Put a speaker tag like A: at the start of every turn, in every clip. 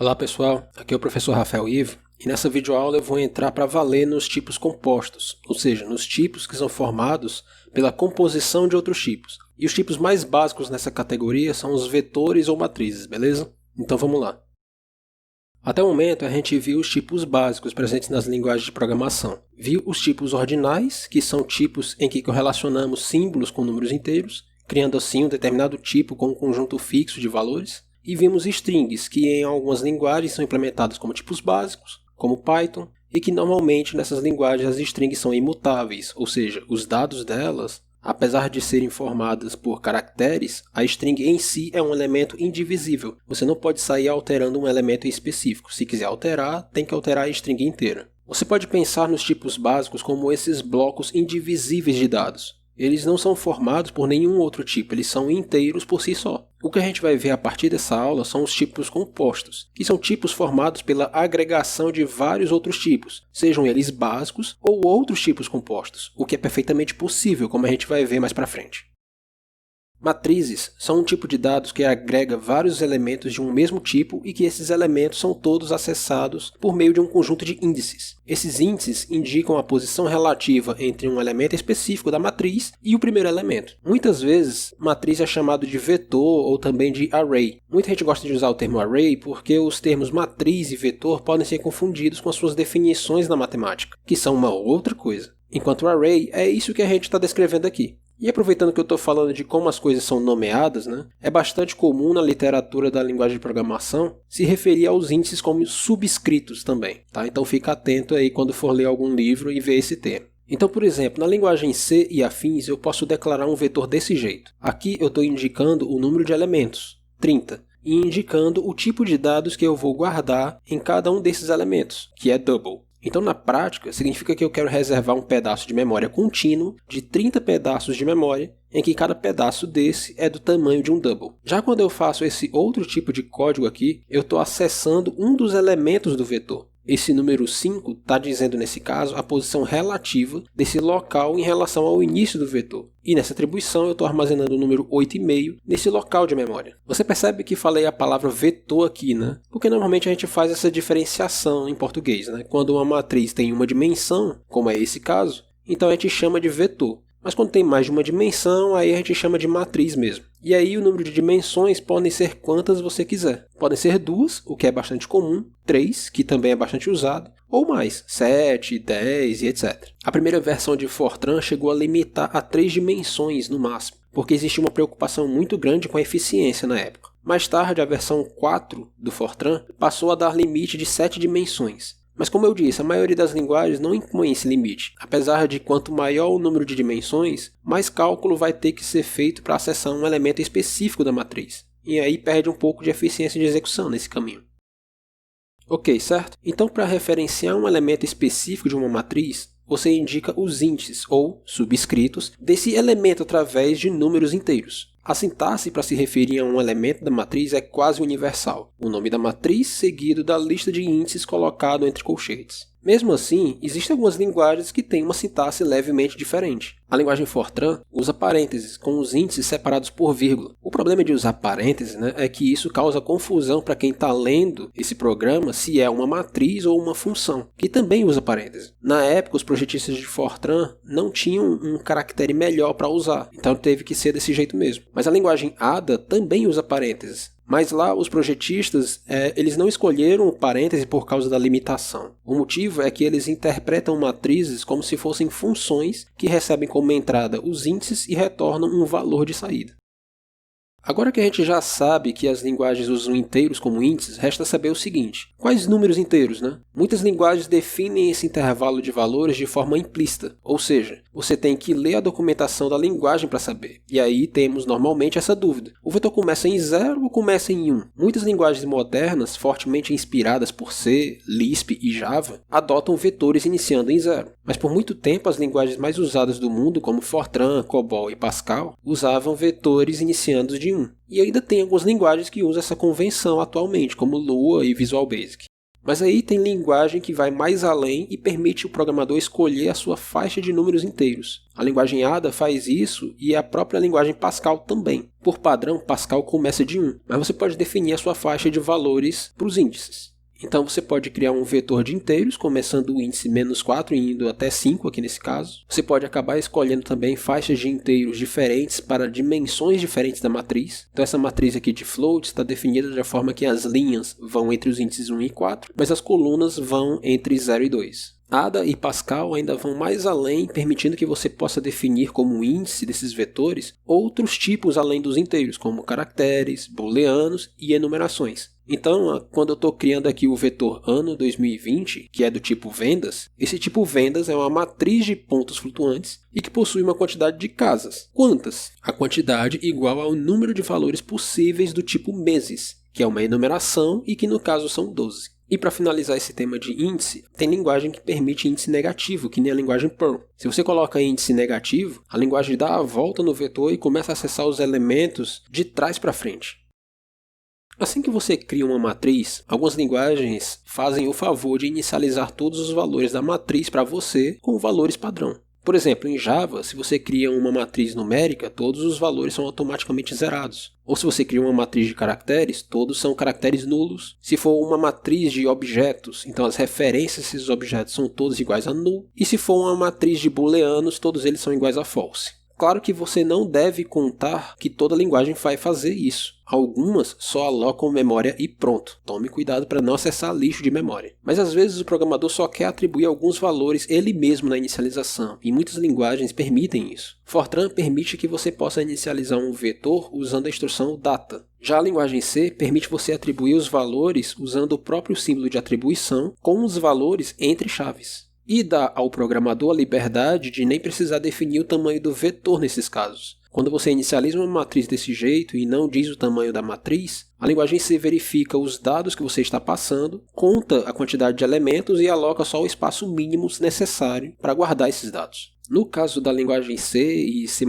A: Olá pessoal, aqui é o professor Rafael Ivo e nessa videoaula eu vou entrar para valer nos tipos compostos, ou seja, nos tipos que são formados pela composição de outros tipos. E os tipos mais básicos nessa categoria são os vetores ou matrizes, beleza? Então vamos lá. Até o momento a gente viu os tipos básicos presentes nas linguagens de programação. Viu os tipos ordinais, que são tipos em que correlacionamos símbolos com números inteiros, criando assim um determinado tipo com um conjunto fixo de valores. E vimos strings, que em algumas linguagens são implementados como tipos básicos, como Python, e que normalmente nessas linguagens as strings são imutáveis, ou seja, os dados delas, apesar de serem formadas por caracteres, a string em si é um elemento indivisível. Você não pode sair alterando um elemento em específico. Se quiser alterar, tem que alterar a string inteira. Você pode pensar nos tipos básicos como esses blocos indivisíveis de dados. Eles não são formados por nenhum outro tipo, eles são inteiros por si só. O que a gente vai ver a partir dessa aula são os tipos compostos, que são tipos formados pela agregação de vários outros tipos, sejam eles básicos ou outros tipos compostos, o que é perfeitamente possível, como a gente vai ver mais para frente. Matrizes são um tipo de dados que agrega vários elementos de um mesmo tipo e que esses elementos são todos acessados por meio de um conjunto de índices. Esses índices indicam a posição relativa entre um elemento específico da matriz e o primeiro elemento. Muitas vezes, matriz é chamado de vetor ou também de array. Muita gente gosta de usar o termo array porque os termos matriz e vetor podem ser confundidos com as suas definições na matemática, que são uma outra coisa. Enquanto array é isso que a gente está descrevendo aqui. E aproveitando que eu estou falando de como as coisas são nomeadas, é bastante comum na literatura da linguagem de programação se referir aos índices como subscritos também. Tá? Então fica atento aí quando for ler algum livro e ver esse termo. Então, por exemplo, na linguagem C e afins eu posso declarar um vetor desse jeito. Aqui eu estou indicando o número de elementos, 30, e indicando o tipo de dados que eu vou guardar em cada um desses elementos, que é double. Então, na prática, significa que eu quero reservar um pedaço de memória contínuo de 30 pedaços de memória, em que cada pedaço desse é do tamanho de um double. Já quando eu faço esse outro tipo de código aqui, eu estou acessando um dos elementos do vetor. Esse número 5 está dizendo, nesse caso, a posição relativa desse local em relação ao início do vetor. E nessa atribuição eu estou armazenando o número 8,5 nesse local de memória. Você percebe que falei a palavra vetor aqui, Porque normalmente a gente faz essa diferenciação em português, Quando uma matriz tem uma dimensão, como é esse caso, então a gente chama de vetor. Mas quando tem mais de uma dimensão, aí a gente chama de matriz mesmo. E aí o número de dimensões podem ser quantas você quiser. Podem ser 2, o que é bastante comum, 3, que também é bastante usado, ou mais, 7, 10 e etc. A primeira versão de Fortran chegou a limitar a 3 dimensões no máximo, porque existia uma preocupação muito grande com a eficiência na época. Mais tarde, a versão 4 do Fortran passou a dar limite de 7 dimensões. Mas como eu disse, a maioria das linguagens não impõe esse limite. Apesar de quanto maior o número de dimensões, mais cálculo vai ter que ser feito para acessar um elemento específico da matriz. E aí perde um pouco de eficiência de execução nesse caminho. Ok, certo? Então, para referenciar um elemento específico de uma matriz, você indica os índices, ou subscritos, desse elemento através de números inteiros. A sintaxe para se referir a um elemento da matriz é quase universal. O nome da matriz seguido da lista de índices colocado entre colchetes. Mesmo assim, existem algumas linguagens que têm uma sintaxe levemente diferente. A linguagem Fortran usa parênteses, com os índices separados por vírgula. O problema de usar parênteses é que isso causa confusão para quem está lendo esse programa se é uma matriz ou uma função, que também usa parênteses. Na época, os projetistas de Fortran não tinham um caractere melhor para usar, então teve que ser desse jeito mesmo. Mas a linguagem Ada também usa parênteses. Mas lá os projetistas, eles não escolheram o parêntese por causa da limitação. O motivo é que eles interpretam matrizes como se fossem funções que recebem como entrada os índices e retornam um valor de saída. Agora que a gente já sabe que as linguagens usam inteiros como índices, resta saber o seguinte: quais números inteiros, Muitas linguagens definem esse intervalo de valores de forma implícita, ou seja, você tem que ler a documentação da linguagem para saber. E aí temos normalmente essa dúvida: o vetor começa em 0 ou começa em 1? Muitas linguagens modernas, fortemente inspiradas por C, Lisp e Java, adotam vetores iniciando em 0. Mas por muito tempo as linguagens mais usadas do mundo, como Fortran, COBOL e Pascal, usavam vetores iniciando de 1. E ainda tem algumas linguagens que usam essa convenção atualmente, como Lua e Visual Basic. Mas aí tem linguagem que vai mais além e permite o programador escolher a sua faixa de números inteiros. A linguagem Ada faz isso e a própria linguagem Pascal também. Por padrão, Pascal começa de 1, mas você pode definir a sua faixa de valores para os índices. Então você pode criar um vetor de inteiros, começando o índice -4 e indo até 5 aqui nesse caso. Você pode acabar escolhendo também faixas de inteiros diferentes para dimensões diferentes da matriz. Então essa matriz aqui de float está definida de forma que as linhas vão entre os índices 1 e 4, mas as colunas vão entre 0 e 2. Ada e Pascal ainda vão mais além, permitindo que você possa definir como índice desses vetores outros tipos além dos inteiros, como caracteres, booleanos e enumerações. Então, quando eu estou criando aqui o vetor ano 2020, que é do tipo vendas, esse tipo vendas é uma matriz de pontos flutuantes e que possui uma quantidade de casas. Quantas? A quantidade igual ao número de valores possíveis do tipo meses, que é uma enumeração e que no caso são 12. E para finalizar esse tema de índice, tem linguagem que permite índice negativo, que nem a linguagem Perl. Se você coloca índice negativo, a linguagem dá a volta no vetor e começa a acessar os elementos de trás para frente. Assim que você cria uma matriz, algumas linguagens fazem o favor de inicializar todos os valores da matriz para você com valores padrão. Por exemplo, em Java, se você cria uma matriz numérica, todos os valores são automaticamente zerados. Ou se você cria uma matriz de caracteres, todos são caracteres nulos. Se for uma matriz de objetos, então as referências a esses objetos são todas iguais a null. E se for uma matriz de booleanos, todos eles são iguais a false. Claro que você não deve contar que toda linguagem vai fazer isso. Algumas só alocam memória e pronto. Tome cuidado para não acessar lixo de memória. Mas às vezes o programador só quer atribuir alguns valores ele mesmo na inicialização, e muitas linguagens permitem isso. Fortran permite que você possa inicializar um vetor usando a instrução data. Já a linguagem C permite você atribuir os valores usando o próprio símbolo de atribuição com os valores entre chaves. E dá ao programador a liberdade de nem precisar definir o tamanho do vetor nesses casos. Quando você inicializa uma matriz desse jeito e não diz o tamanho da matriz, a linguagem C verifica os dados que você está passando, conta a quantidade de elementos e aloca só o espaço mínimo necessário para guardar esses dados. No caso da linguagem C e C++,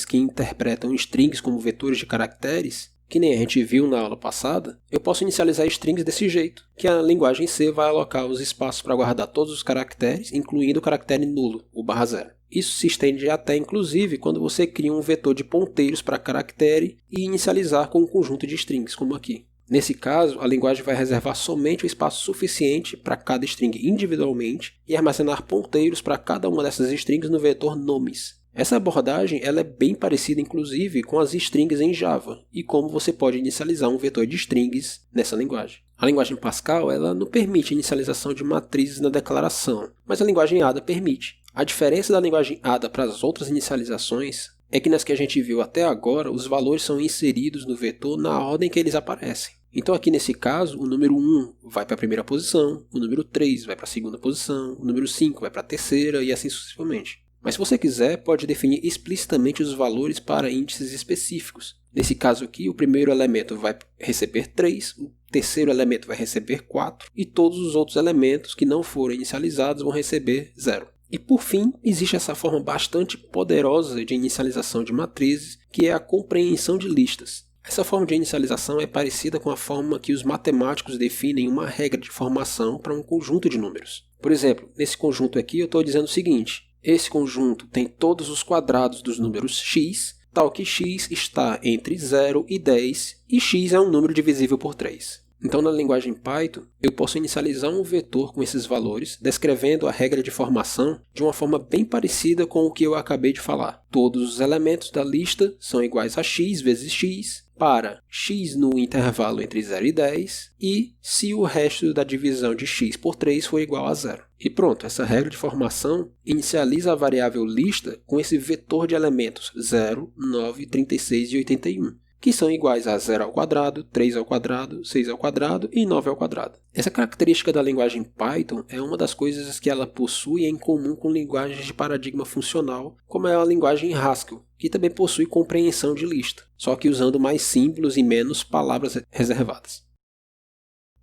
A: que interpretam strings como vetores de caracteres, que nem a gente viu na aula passada, eu posso inicializar strings desse jeito, que a linguagem C vai alocar os espaços para guardar todos os caracteres, incluindo o caractere nulo, o /0. Isso se estende até, inclusive, quando você cria um vetor de ponteiros para caractere e inicializar com um conjunto de strings, como aqui. Nesse caso, a linguagem vai reservar somente o espaço suficiente para cada string individualmente e armazenar ponteiros para cada uma dessas strings no vetor nomes. Essa abordagem ela é bem parecida, inclusive, com as strings em Java e como você pode inicializar um vetor de strings nessa linguagem. A linguagem Pascal ela não permite inicialização de matrizes na declaração, mas a linguagem Ada permite. A diferença da linguagem Ada para as outras inicializações é que nas que a gente viu até agora, os valores são inseridos no vetor na ordem que eles aparecem. Então aqui nesse caso, o número 1 vai para a primeira posição, o número 3 vai para a segunda posição, o número 5 vai para a terceira e assim sucessivamente. Mas se você quiser, pode definir explicitamente os valores para índices específicos. Nesse caso aqui, o primeiro elemento vai receber 3, o terceiro elemento vai receber 4 e todos os outros elementos que não forem inicializados vão receber 0. E por fim, existe essa forma bastante poderosa de inicialização de matrizes, que é a compreensão de listas. Essa forma de inicialização é parecida com a forma que os matemáticos definem uma regra de formação para um conjunto de números. Por exemplo, nesse conjunto aqui eu estou dizendo o seguinte: esse conjunto tem todos os quadrados dos números x, tal que x está entre 0 e 10 e x é um número divisível por 3. Então, na linguagem Python, eu posso inicializar um vetor com esses valores, descrevendo a regra de formação de uma forma bem parecida com o que eu acabei de falar. Todos os elementos da lista são iguais a x vezes x, para x no intervalo entre 0 e 10, e se o resto da divisão de x por 3 for igual a 0. E pronto, essa regra de formação inicializa a variável lista com esse vetor de elementos 0, 9, 36 e 81. Que são iguais a 0 ao quadrado, 3 ao quadrado, 6 ao quadrado e 9 ao quadrado. Essa característica da linguagem Python é uma das coisas que ela possui em comum com linguagens de paradigma funcional, como é a linguagem Haskell, que também possui compreensão de lista, só que usando mais símbolos e menos palavras reservadas.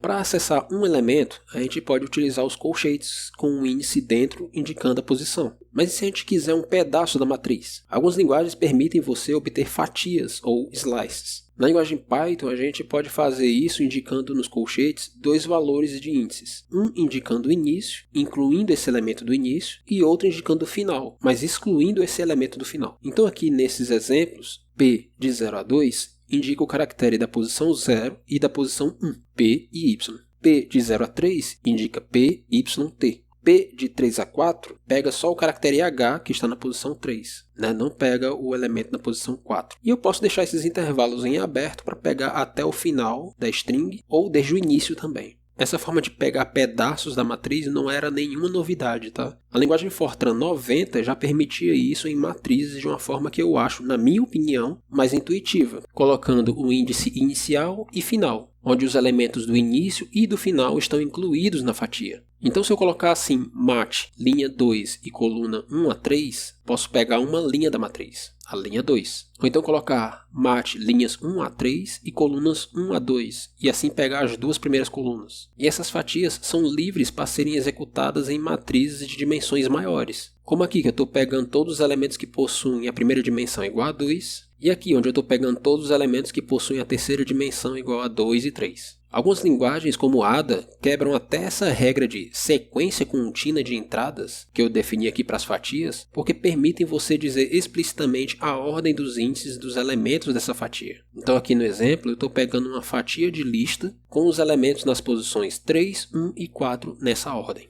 A: Para acessar um elemento, a gente pode utilizar os colchetes com um índice dentro indicando a posição. Mas e se a gente quiser um pedaço da matriz? Algumas linguagens permitem você obter fatias ou slices. Na linguagem Python, a gente pode fazer isso indicando nos colchetes dois valores de índices. Um indicando o início, incluindo esse elemento do início, e outro indicando o final, mas excluindo esse elemento do final. Então aqui nesses exemplos, P de 0 a 2 indica o caractere da posição 0 e da posição 1, P e Y. P de 0 a 3 indica P, Y, T. P de 3 a 4 pega só o caractere H que está na posição 3, não pega o elemento na posição 4. E eu posso deixar esses intervalos em aberto para pegar até o final da string ou desde o início também. Essa forma de pegar pedaços da matriz não era nenhuma novidade, tá? A linguagem Fortran 90 já permitia isso em matrizes de uma forma que eu acho, na minha opinião, mais intuitiva, colocando o índice inicial e final, onde os elementos do início e do final estão incluídos na fatia. Então se eu colocar assim, mat, linha 2 e coluna 1 a 3, posso pegar uma linha da matriz, a linha 2. Ou então colocar mat, linhas 1 a 3 e colunas 1 a 2, e assim pegar as duas primeiras colunas. E essas fatias são livres para serem executadas em matrizes de dimensões maiores. Como aqui que eu estou pegando todos os elementos que possuem a primeira dimensão igual a 2, e aqui onde eu estou pegando todos os elementos que possuem a terceira dimensão igual a 2 e 3. Algumas linguagens, como Ada, quebram até essa regra de sequência contínua de entradas, que eu defini aqui para as fatias, porque permitem você dizer explicitamente a ordem dos índices dos elementos dessa fatia. Então aqui no exemplo, eu estou pegando uma fatia de lista com os elementos nas posições 3, 1 e 4 nessa ordem.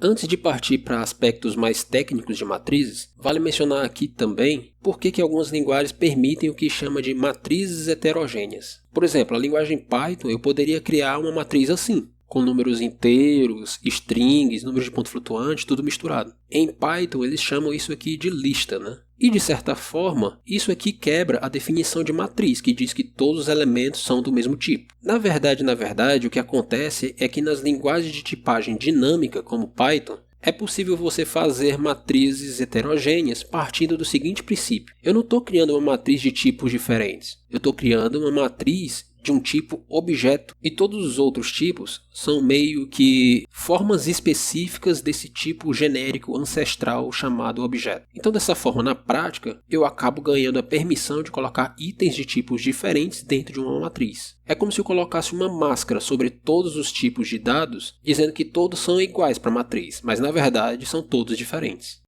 A: Antes de partir para aspectos mais técnicos de matrizes, vale mencionar aqui também por que algumas linguagens permitem o que chama de matrizes heterogêneas. Por exemplo, a linguagem Python eu poderia criar uma matriz assim, com números inteiros, strings, números de ponto flutuante, tudo misturado. Em Python eles chamam isso aqui de lista, E de certa forma, isso aqui quebra a definição de matriz, que diz que todos os elementos são do mesmo tipo. Na verdade, o que acontece é que nas linguagens de tipagem dinâmica, como Python, é possível você fazer matrizes heterogêneas partindo do seguinte princípio. Eu não estou criando uma matriz de tipos diferentes, eu estou criando uma matriz de um tipo objeto, e todos os outros tipos são meio que formas específicas desse tipo genérico ancestral chamado objeto. Então dessa forma, na prática, eu acabo ganhando a permissão de colocar itens de tipos diferentes dentro de uma matriz. É como se eu colocasse uma máscara sobre todos os tipos de dados, dizendo que todos são iguais para a matriz, mas na verdade são todos diferentes.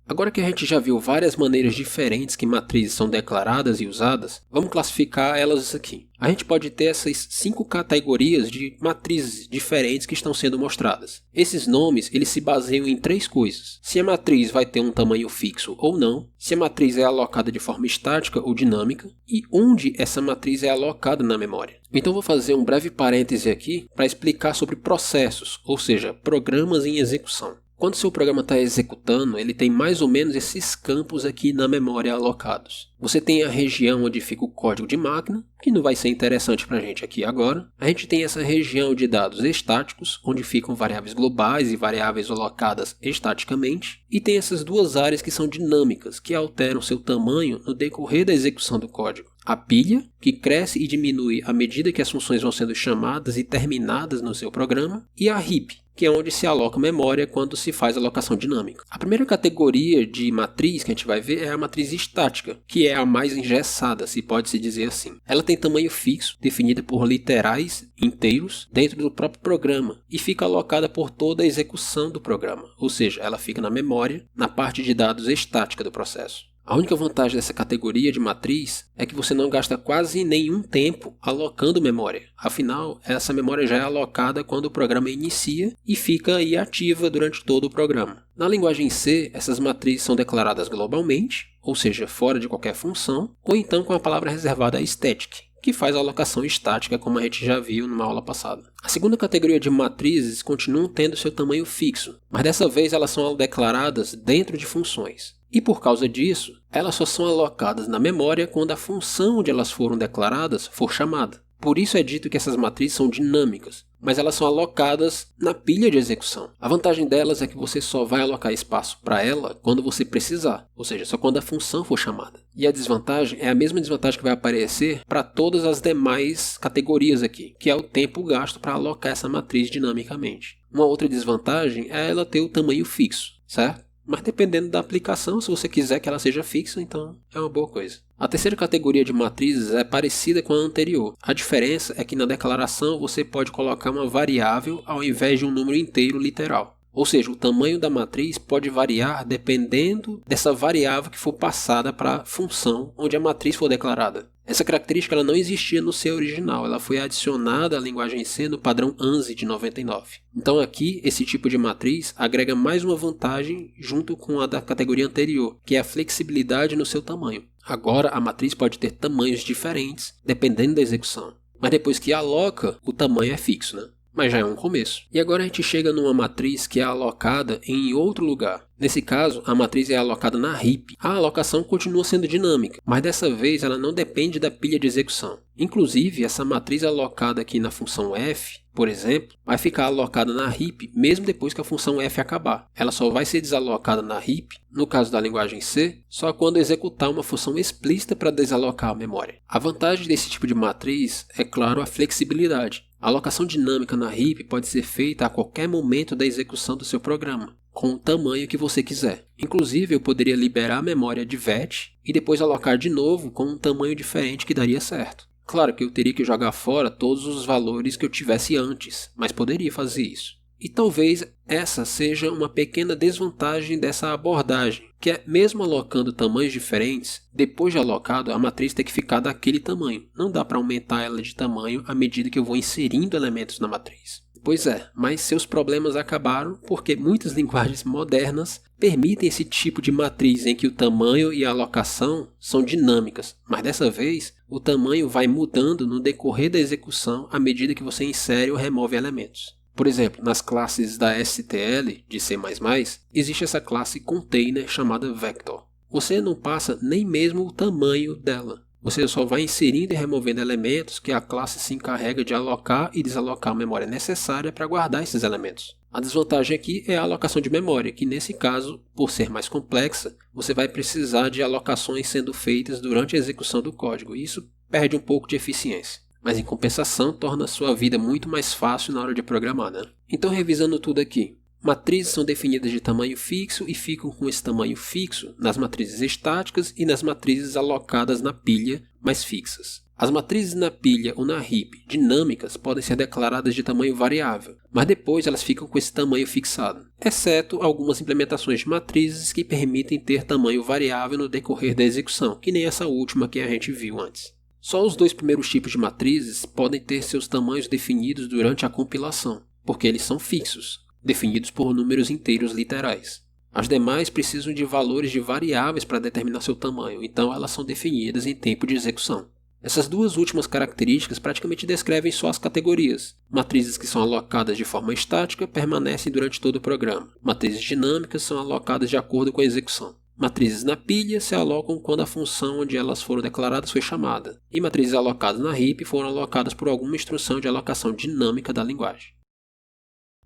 A: Agora que a gente já viu várias maneiras diferentes que matrizes são declaradas e usadas, vamos classificar elas aqui. A gente pode ter essas 5 categorias de matrizes diferentes que estão sendo mostradas. Esses nomes eles se baseiam em 3 coisas. Se a matriz vai ter um tamanho fixo ou não, se a matriz é alocada de forma estática ou dinâmica, e onde essa matriz é alocada na memória. Então vou fazer um breve parêntese aqui para explicar sobre processos, ou seja, programas em execução. Quando seu programa está executando, ele tem mais ou menos esses campos aqui na memória alocados. Você tem a região onde fica o código de máquina, que não vai ser interessante para a gente aqui agora. A gente tem essa região de dados estáticos, onde ficam variáveis globais e variáveis alocadas estaticamente. E tem essas duas áreas que são dinâmicas, que alteram seu tamanho no decorrer da execução do código. A pilha, que cresce e diminui à medida que as funções vão sendo chamadas e terminadas no seu programa. E a heap, que é onde se aloca memória quando se faz alocação dinâmica. A primeira categoria de matriz que a gente vai ver é a matriz estática, que é a mais engessada, se pode-se dizer assim. Ela tem tamanho fixo, definida por literais inteiros dentro do próprio programa, e fica alocada por toda a execução do programa, ou seja, ela fica na memória, na parte de dados estática do processo. A única vantagem dessa categoria de matriz é que você não gasta quase nenhum tempo alocando memória. Afinal, essa memória já é alocada quando o programa inicia e fica aí ativa durante todo o programa. Na linguagem C, essas matrizes são declaradas globalmente, ou seja, fora de qualquer função, ou então com a palavra reservada static, que faz a alocação estática, como a gente já viu numa aula passada. A segunda categoria de matrizes continuam tendo seu tamanho fixo, mas dessa vez elas são declaradas dentro de funções. E por causa disso, elas só são alocadas na memória quando a função onde elas foram declaradas for chamada. Por isso é dito que essas matrizes são dinâmicas, mas elas são alocadas na pilha de execução. A vantagem delas é que você só vai alocar espaço para ela quando você precisar, ou seja, só quando a função for chamada. E a desvantagem é a mesma desvantagem que vai aparecer para todas as demais categorias aqui, que é o tempo gasto para alocar essa matriz dinamicamente. Uma outra desvantagem é ela ter o tamanho fixo, certo? Mas dependendo da aplicação, se você quiser que ela seja fixa, então é uma boa coisa. A terceira categoria de matrizes é parecida com a anterior. A diferença é que na declaração você pode colocar uma variável ao invés de um número inteiro literal. Ou seja, o tamanho da matriz pode variar dependendo dessa variável que for passada para a função onde a matriz for declarada. Essa característica ela não existia no C original, ela foi adicionada à linguagem C no padrão ANSI de 99. Então aqui, esse tipo de matriz agrega mais uma vantagem junto com a da categoria anterior, que é a flexibilidade no seu tamanho. Agora a matriz pode ter tamanhos diferentes dependendo da execução, mas depois que aloca, o tamanho é fixo, né? Mas já é um começo. E agora a gente chega numa matriz que é alocada em outro lugar. Nesse caso, a matriz é alocada na heap. A alocação continua sendo dinâmica, mas dessa vez ela não depende da pilha de execução. Inclusive, essa matriz alocada aqui na função f, por exemplo, vai ficar alocada na heap mesmo depois que a função f acabar. Ela só vai ser desalocada na heap, no caso da linguagem C, só quando executar uma função explícita para desalocar a memória. A vantagem desse tipo de matriz é, claro, a flexibilidade. A alocação dinâmica na heap pode ser feita a qualquer momento da execução do seu programa, com o tamanho que você quiser. Inclusive, eu poderia liberar a memória de VET e depois alocar de novo com um tamanho diferente que daria certo. Claro que eu teria que jogar fora todos os valores que eu tivesse antes, mas poderia fazer isso. E talvez essa seja uma pequena desvantagem dessa abordagem, que é, mesmo alocando tamanhos diferentes, depois de alocado, a matriz tem que ficar daquele tamanho. Não dá para aumentar ela de tamanho à medida que eu vou inserindo elementos na matriz. Pois é, mas seus problemas acabaram porque muitas linguagens modernas permitem esse tipo de matriz em que o tamanho e a alocação são dinâmicas, mas dessa vez o tamanho vai mudando no decorrer da execução à medida que você insere ou remove elementos. Por exemplo, nas classes da STL de C++, existe essa classe container chamada vector. Você não passa nem mesmo o tamanho dela. Você só vai inserindo e removendo elementos que a classe se encarrega de alocar e desalocar a memória necessária para guardar esses elementos. A desvantagem aqui é a alocação de memória, que nesse caso, por ser mais complexa, você vai precisar de alocações sendo feitas durante a execução do código, e isso perde um pouco de eficiência. Mas em compensação torna a sua vida muito mais fácil na hora de programar, né? Então, revisando tudo aqui. Matrizes são definidas de tamanho fixo e ficam com esse tamanho fixo nas matrizes estáticas e nas matrizes alocadas na pilha, mas fixas. As matrizes na pilha ou na heap dinâmicas podem ser declaradas de tamanho variável, mas depois elas ficam com esse tamanho fixado, exceto algumas implementações de matrizes que permitem ter tamanho variável no decorrer da execução, que nem essa última que a gente viu antes. Só os dois primeiros tipos de matrizes podem ter seus tamanhos definidos durante a compilação, porque eles são fixos, definidos por números inteiros literais. As demais precisam de valores de variáveis para determinar seu tamanho, então elas são definidas em tempo de execução. Essas duas últimas características praticamente descrevem só as categorias. Matrizes que são alocadas de forma estática permanecem durante todo o programa. Matrizes dinâmicas são alocadas de acordo com a execução. Matrizes na pilha se alocam quando a função onde elas foram declaradas foi chamada, e matrizes alocadas na heap foram alocadas por alguma instrução de alocação dinâmica da linguagem.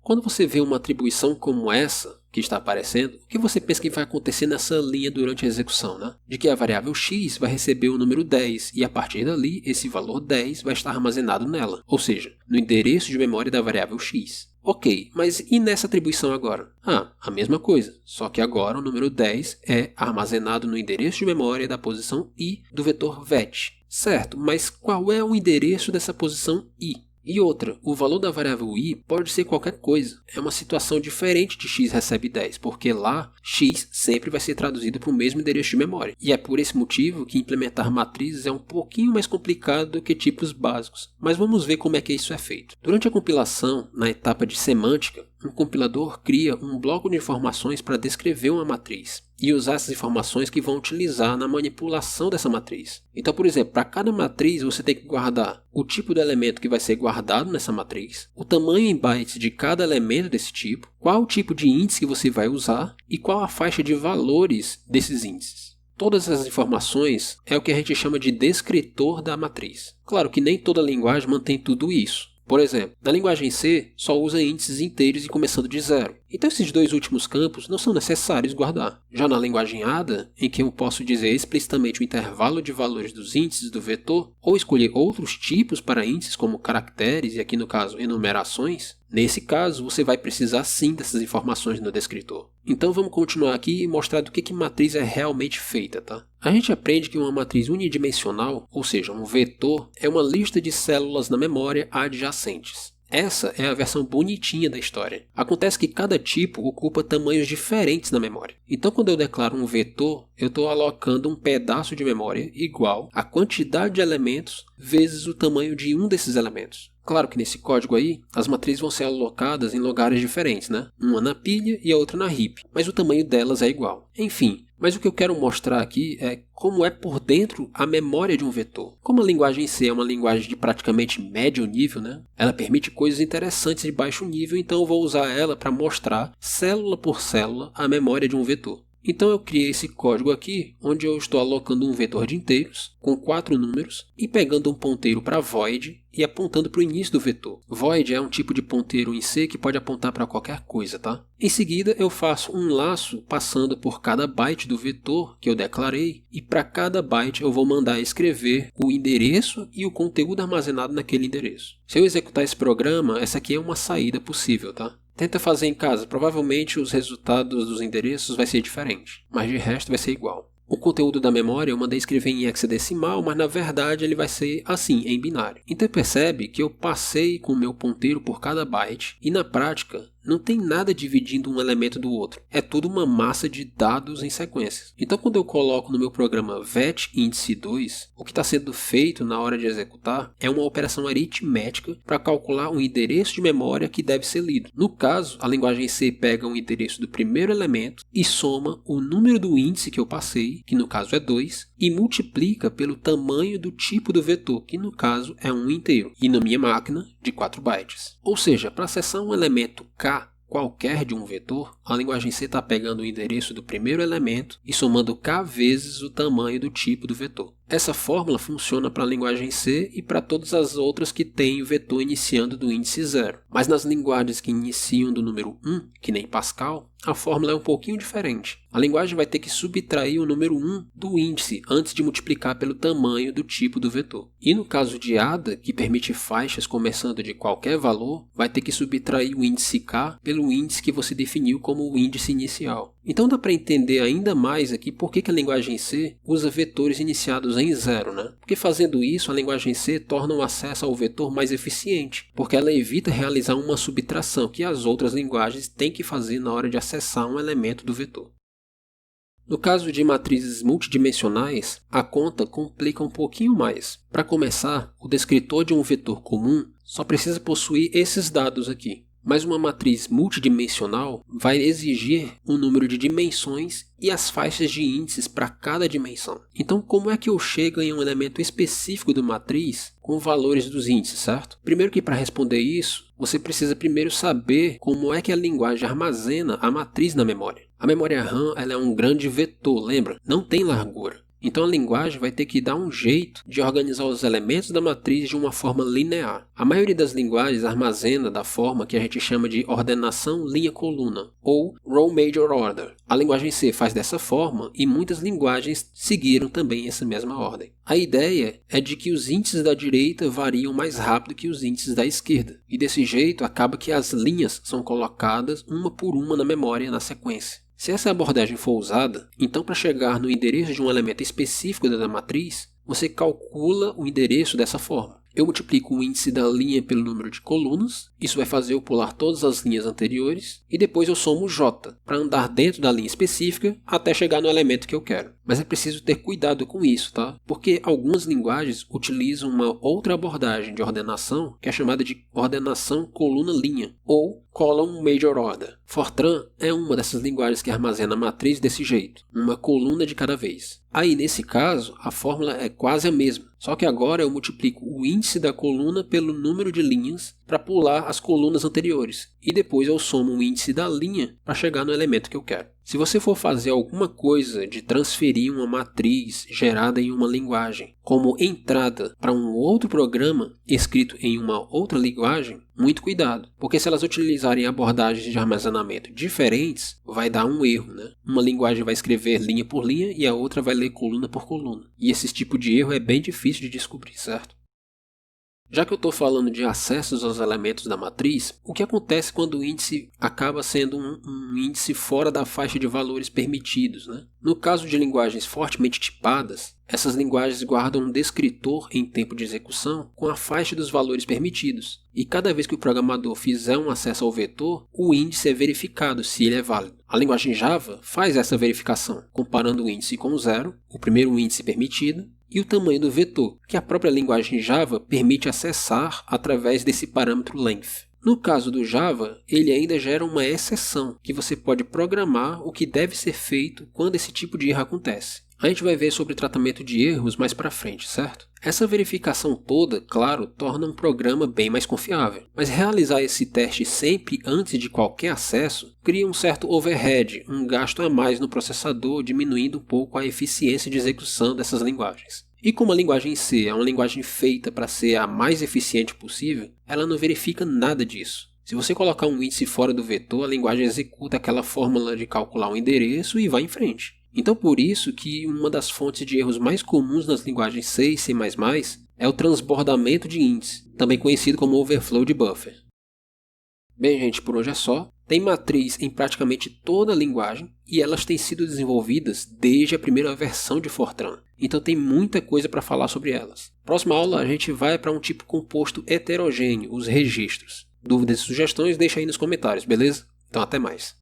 A: Quando você vê uma atribuição como essa, que está aparecendo, o que você pensa que vai acontecer nessa linha durante a execução, né? De que a variável x vai receber o número 10, e a partir dali, esse valor 10 vai estar armazenado nela, ou seja, no endereço de memória da variável x. Ok, mas e nessa atribuição agora? A mesma coisa, só que agora o número 10 é armazenado no endereço de memória da posição i do vetor vet. Certo, mas qual é o endereço dessa posição i? E outra, o valor da variável i pode ser qualquer coisa. É uma situação diferente de x recebe 10, porque lá x sempre vai ser traduzido para o mesmo endereço de memória. E é por esse motivo que implementar matrizes é um pouquinho mais complicado do que tipos básicos. Mas vamos ver como é que isso é feito. Durante a compilação, na etapa de semântica, um compilador cria um bloco de informações para descrever uma matriz e usar essas informações que vão utilizar na manipulação dessa matriz. Então, por exemplo, para cada matriz você tem que guardar o tipo do elemento que vai ser guardado nessa matriz, o tamanho em bytes de cada elemento desse tipo, qual o tipo de índice que você vai usar e qual a faixa de valores desses índices. Todas essas informações é o que a gente chama de descritor da matriz. Claro que nem toda linguagem mantém tudo isso. Por exemplo, na linguagem C só usa índices inteiros e começando de zero. Então esses dois últimos campos não são necessários guardar. Já na linguagem ADA, em que eu posso dizer explicitamente o intervalo de valores dos índices do vetor, ou escolher outros tipos para índices como caracteres e aqui no caso enumerações, nesse caso você vai precisar sim dessas informações no descritor. Então vamos continuar aqui e mostrar do que matriz é realmente feita, tá? A gente aprende que uma matriz unidimensional, ou seja, um vetor, é uma lista de células na memória adjacentes. Essa é a versão bonitinha da história. Acontece que cada tipo ocupa tamanhos diferentes na memória. Então quando eu declaro um vetor, eu estou alocando um pedaço de memória igual à quantidade de elementos vezes o tamanho de um desses elementos. Claro que nesse código aí, as matrizes vão ser alocadas em lugares diferentes, né? Uma na pilha e a outra na heap, mas o tamanho delas é igual. Enfim, mas o que eu quero mostrar aqui é como é por dentro a memória de um vetor. Como a linguagem C é uma linguagem de praticamente médio nível, né? Ela permite coisas interessantes de baixo nível, então eu vou usar ela para mostrar, célula por célula, a memória de um vetor. Então eu criei esse código aqui, onde eu estou alocando um vetor de inteiros, com 4 números, e pegando um ponteiro para void e apontando para o início do vetor. Void é um tipo de ponteiro em C que pode apontar para qualquer coisa, tá? Em seguida eu faço um laço passando por cada byte do vetor que eu declarei, e para cada byte eu vou mandar escrever o endereço e o conteúdo armazenado naquele endereço. Se eu executar esse programa, essa aqui é uma saída possível, tá? Tenta fazer em casa, provavelmente os resultados dos endereços vai ser diferente, mas de resto vai ser igual. O conteúdo da memória eu mandei escrever em hexadecimal, mas na verdade ele vai ser assim, em binário. Então percebe que eu passei com o meu ponteiro por cada byte e na prática não tem nada dividindo um elemento do outro. É tudo uma massa de dados em sequências. Então quando eu coloco no meu programa vet índice 2, o que está sendo feito na hora de executar é uma operação aritmética para calcular um endereço de memória que deve ser lido. No caso, a linguagem C pega o endereço do primeiro elemento e soma o número do índice que eu passei, que no caso é 2, e multiplica pelo tamanho do tipo do vetor, que no caso é um inteiro, e na minha máquina de 4 bytes. Ou seja, para acessar um elemento K qualquer de um vetor, a linguagem C está pegando o endereço do primeiro elemento e somando K vezes o tamanho do tipo do vetor. Essa fórmula funciona para a linguagem C e para todas as outras que têm o vetor iniciando do índice 0. Mas nas linguagens que iniciam do número 1, que nem Pascal, a fórmula é um pouquinho diferente. A linguagem vai ter que subtrair o número 1 do índice antes de multiplicar pelo tamanho do tipo do vetor. E no caso de ADA, que permite faixas começando de qualquer valor, vai ter que subtrair o índice K pelo índice que você definiu como o índice inicial. Então dá para entender ainda mais aqui por que a linguagem C usa vetores iniciados em 0, né? Porque fazendo isso, a linguagem C torna o acesso ao vetor mais eficiente, porque ela evita realizar uma subtração que as outras linguagens têm que fazer na hora de acessar um elemento do vetor. No caso de matrizes multidimensionais, a conta complica um pouquinho mais. Para começar, o descritor de um vetor comum só precisa possuir esses dados aqui. Mas uma matriz multidimensional vai exigir um número de dimensões e as faixas de índices para cada dimensão. Então, como é que eu chego em um elemento específico da matriz com valores dos índices, certo? Primeiro que para responder isso, você precisa primeiro saber como é que a linguagem armazena a matriz na memória. A memória RAM ela é um grande vetor, lembra? Não tem largura. Então a linguagem vai ter que dar um jeito de organizar os elementos da matriz de uma forma linear. A maioria das linguagens armazena da forma que a gente chama de ordenação linha-coluna, ou Row Major Order. A linguagem C faz dessa forma e muitas linguagens seguiram também essa mesma ordem. A ideia é de que os índices da direita variam mais rápido que os índices da esquerda, e desse jeito acaba que as linhas são colocadas uma por uma na memória na sequência. Se essa abordagem for usada, então para chegar no endereço de um elemento específico da matriz, você calcula o endereço dessa forma. Eu multiplico o índice da linha pelo número de colunas, isso vai fazer eu pular todas as linhas anteriores, e depois eu somo J, para andar dentro da linha específica até chegar no elemento que eu quero. Mas é preciso ter cuidado com isso, tá? Porque algumas linguagens utilizam uma outra abordagem de ordenação, que é chamada de ordenação coluna-linha, ou Column Major Order. Fortran é uma dessas linguagens que armazena a matriz desse jeito, uma coluna de cada vez. Aí, nesse caso, a fórmula é quase a mesma, só que agora eu multiplico o índice da coluna pelo número de linhas para pular as colunas anteriores, e depois eu somo o índice da linha para chegar no elemento que eu quero. Se você for fazer alguma coisa de transferir uma matriz gerada em uma linguagem como entrada para um outro programa escrito em uma outra linguagem, muito cuidado, porque se elas utilizarem abordagens de armazenamento diferentes, vai dar um erro, né? Uma linguagem vai escrever linha por linha e a outra vai ler coluna por coluna. E esse tipo de erro é bem difícil de descobrir, certo? Já que eu estou falando de acessos aos elementos da matriz, o que acontece quando o índice acaba sendo um índice fora da faixa de valores permitidos, né? No caso de linguagens fortemente tipadas, essas linguagens guardam um descritor em tempo de execução com a faixa dos valores permitidos, e cada vez que o programador fizer um acesso ao vetor, o índice é verificado se ele é válido. A linguagem Java faz essa verificação, comparando o índice com 0, o primeiro índice permitido, e o tamanho do vetor, que a própria linguagem Java permite acessar através desse parâmetro length. No caso do Java, ele ainda gera uma exceção, que você pode programar o que deve ser feito quando esse tipo de erro acontece. A gente vai ver sobre tratamento de erros mais para frente, certo? Essa verificação toda, claro, torna um programa bem mais confiável, mas realizar esse teste sempre antes de qualquer acesso cria um certo overhead, um gasto a mais no processador, diminuindo um pouco a eficiência de execução dessas linguagens. E como a linguagem C é uma linguagem feita para ser a mais eficiente possível, ela não verifica nada disso. Se você colocar um índice fora do vetor, a linguagem executa aquela fórmula de calcular um endereço e vai em frente. Então por isso que uma das fontes de erros mais comuns nas linguagens C e C++ é o transbordamento de índice, também conhecido como overflow de buffer. Bem, gente, por hoje é só. Tem matriz em praticamente toda a linguagem e elas têm sido desenvolvidas desde a primeira versão de Fortran. Então tem muita coisa para falar sobre elas. Próxima aula a gente vai para um tipo composto heterogêneo, os registros. Dúvidas e sugestões deixa aí nos comentários, beleza? Então até mais.